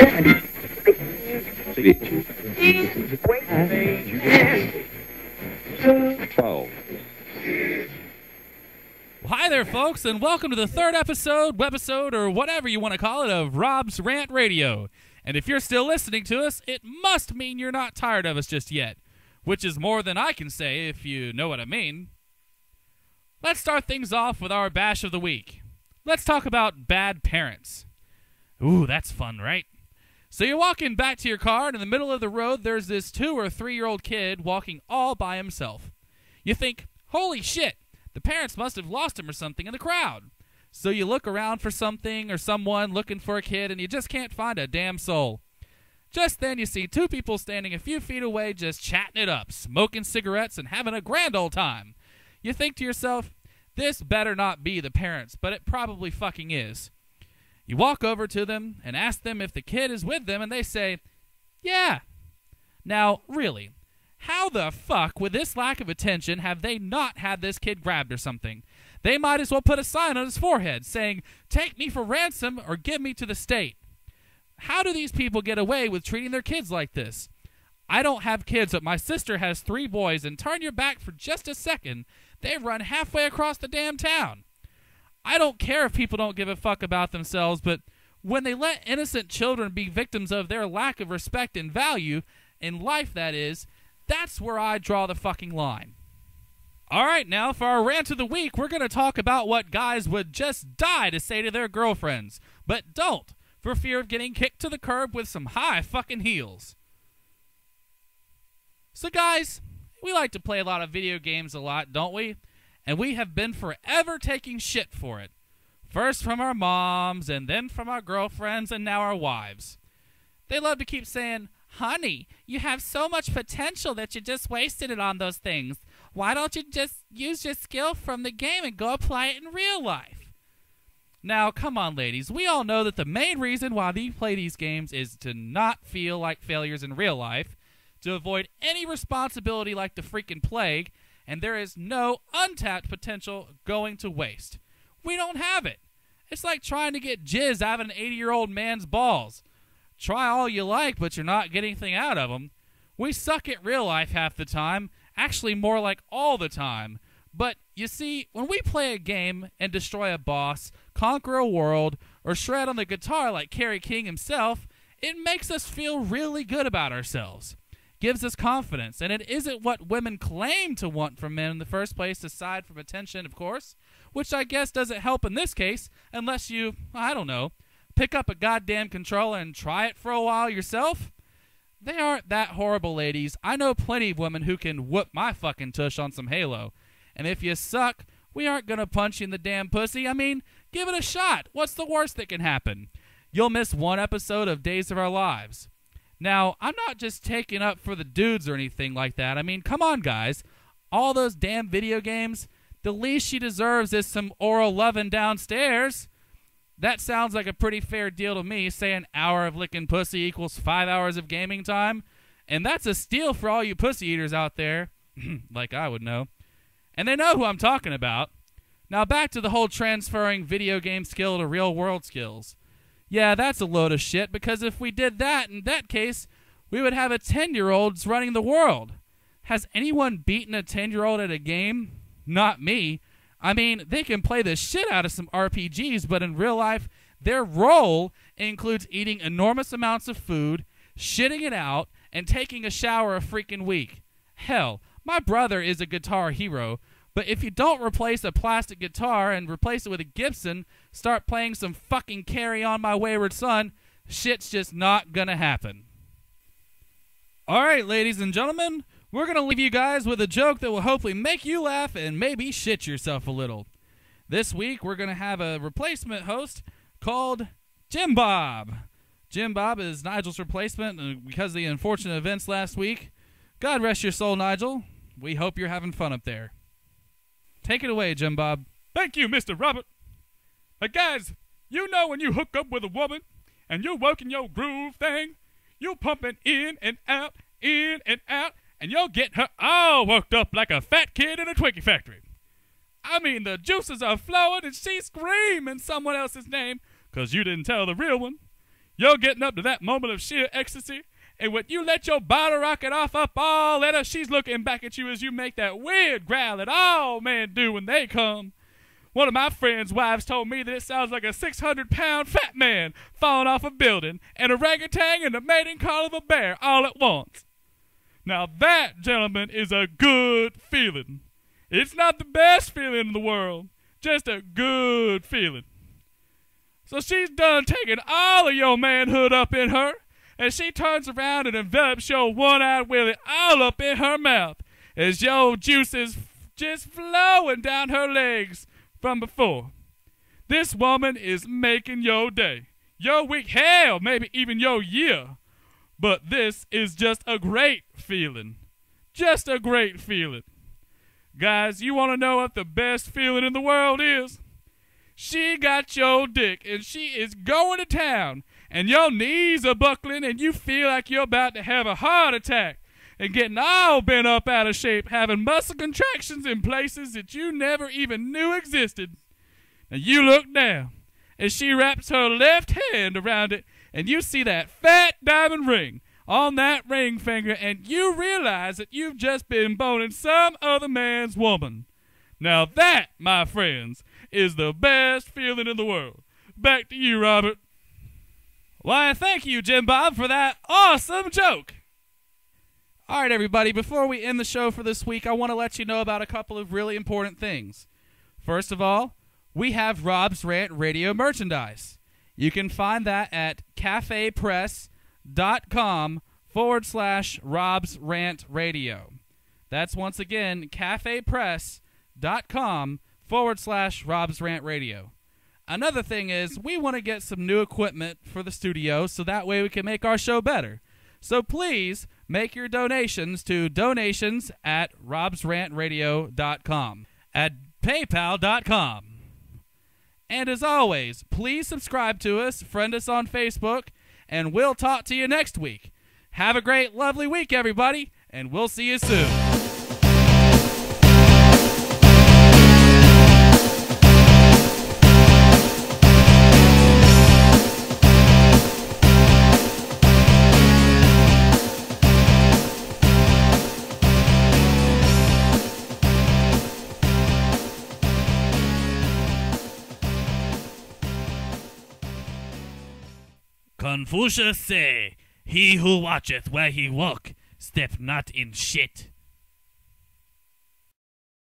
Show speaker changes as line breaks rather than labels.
Hi there, folks, and welcome to the third episode, Webisode, or whatever you want to call it, of Rob's Rant Radio. And if you're still listening to us, it must mean you're not tired of us just yet, which is more than I can say, if you know what I mean. Let's start things off with our bash of the week. Let's talk about bad parents. Ooh, that's fun, right? So you're walking back to your car, and in the middle of the road, there's this 2 or 3 year old kid walking all by himself. You think, holy shit, the parents must have lost him or something in the crowd. So you look around for something or someone looking for a kid, and you just can't find a damn soul. Just then you see 2 people standing a few feet away just chatting it up, smoking cigarettes and having a grand old time. You think to yourself, this better not be the parents, but it probably fucking is. You walk over to them and ask them if the kid is with them, and they say, yeah. Now, really, how the fuck, with this lack of attention, have they not had this kid grabbed or something? They might as well put a sign on his forehead saying, take me for ransom or give me to the state. How do these people get away with treating their kids like this? I don't have kids, but my sister has 3 boys, and turn your back for just a second, they run halfway across the damn town. I don't care if people don't give a fuck about themselves, but when they let innocent children be victims of their lack of respect and value, in life that is, that's where I draw the fucking line. Alright, now for our rant of the week, we're going to talk about what guys would just die to say to their girlfriends, but don't, for fear of getting kicked to the curb with some high fucking heels. So guys, we like to play a lot of video games a lot, don't we? And we have been forever taking shit for it. First from our moms, and then from our girlfriends, and now our wives. They love to keep saying, honey, you have so much potential that you just wasted it on those things. Why don't you just use your skill from the game and go apply it in real life? Now, come on, ladies. We all know that the main reason why we play these games is to not feel like failures in real life, to avoid any responsibility like the freaking plague, and there is no untapped potential going to waste. We don't have it. It's like trying to get jizz out of an 80-year-old man's balls. Try all you like, but you're not getting anything out of them. We suck at real life half the time, actually more like all the time. But, you see, when we play a game and destroy a boss, conquer a world, or shred on the guitar like Kerry King himself, it makes us feel really good about ourselves. Gives us confidence, and it isn't what women claim to want from men in the first place, aside from attention, of course, which I guess doesn't help in this case, unless you, I don't know, pick up a goddamn controller and try it for a while yourself. They aren't that horrible, ladies. I know plenty of women who can whoop my fucking tush on some Halo, and if you suck, we aren't gonna punch you in the damn pussy. I mean, give it a shot. What's the worst that can happen? You'll miss 1 episode of Days of Our Lives. Now, I'm not just taking up for the dudes or anything like that. I mean, come on, guys. All those damn video games, the least she deserves is some oral loving downstairs. That sounds like a pretty fair deal to me, say an hour of licking pussy equals 5 hours of gaming time. And that's a steal for all you pussy eaters out there, like I would know. And they know who I'm talking about. Now back to the whole transferring video game skill to real world skills. Yeah, that's a load of shit, because if we did that, in that case, we would have a 10-year-olds running the world. Has anyone beaten a 10-year-old at a game? Not me. I mean, they can play the shit out of some RPGs, but in real life, their role includes eating enormous amounts of food, shitting it out, and taking a shower a freaking week. Hell, my brother is a guitar hero, but if you don't replace a plastic guitar and replace it with a Gibson, start playing some fucking Carry On My Wayward Son, shit's just not gonna happen. Alright, ladies and gentlemen, we're gonna leave you guys with a joke that will hopefully make you laugh and maybe shit yourself a little. This week, we're gonna have a replacement host called Jim Bob. Jim Bob is Nigel's replacement because of the unfortunate events last week. God rest your soul, Nigel. We hope you're having fun up there. Take it away, Jim Bob.
Thank you, Mr. Robert. Guys, you know when you hook up with a woman and you're working your groove thing, you're pumping in and out, and you'll get her all worked up like a fat kid in a Twinkie factory. I mean, the juices are flowing and she's screaming someone else's name because you didn't tell the real one. You're getting up to that moment of sheer ecstasy, and when you let your bottle rocket off up all at her, she's looking back at you as you make that weird growl that all men do when they come. One of my friend's wives told me that it sounds like a 600-pound fat man falling off a building, an orangutan and the mating call of a bear all at once. Now that, gentlemen, is a good feeling. It's not the best feeling in the world, just a good feeling. So she's done taking all of your manhood up in her, and she turns around and envelops your one-eyed Willie all up in her mouth as your juices just flowing down her legs from before. This woman is making your day, your week, hell, maybe even your year. But this is just a great feeling. Just a great feeling. Guys, you want to know what the best feeling in the world is? She got your dick, and she is going to town, and your knees are buckling, and you feel like you're about to have a heart attack, and getting all bent up out of shape, having muscle contractions in places that you never even knew existed. Now you look down, and she wraps her left hand around it, and you see that fat diamond ring on that ring finger, and you realize that you've just been boning some other man's woman. Now that, my friends, is the best feeling in the world. Back to you, Robert.
Why, thank you, Jim Bob, for that awesome joke. All right, everybody, before we end the show for this week, I want to let you know about a couple of really important things. First of all, we have Rob's Rant Radio merchandise. You can find that at cafepress.com/Rob's Rant Radio. That's once again cafepress.com/Rob's Rant Radio. Another thing is we want to get some new equipment for the studio so that way we can make our show better. So please make your donations to donations@robsrantradio.com, at paypal.com. And as always, please subscribe to us, friend us on Facebook, and we'll talk to you next week. Have a great, lovely week, everybody, and we'll see you soon.
Confucius say, he who watcheth where he walk, step not in shit.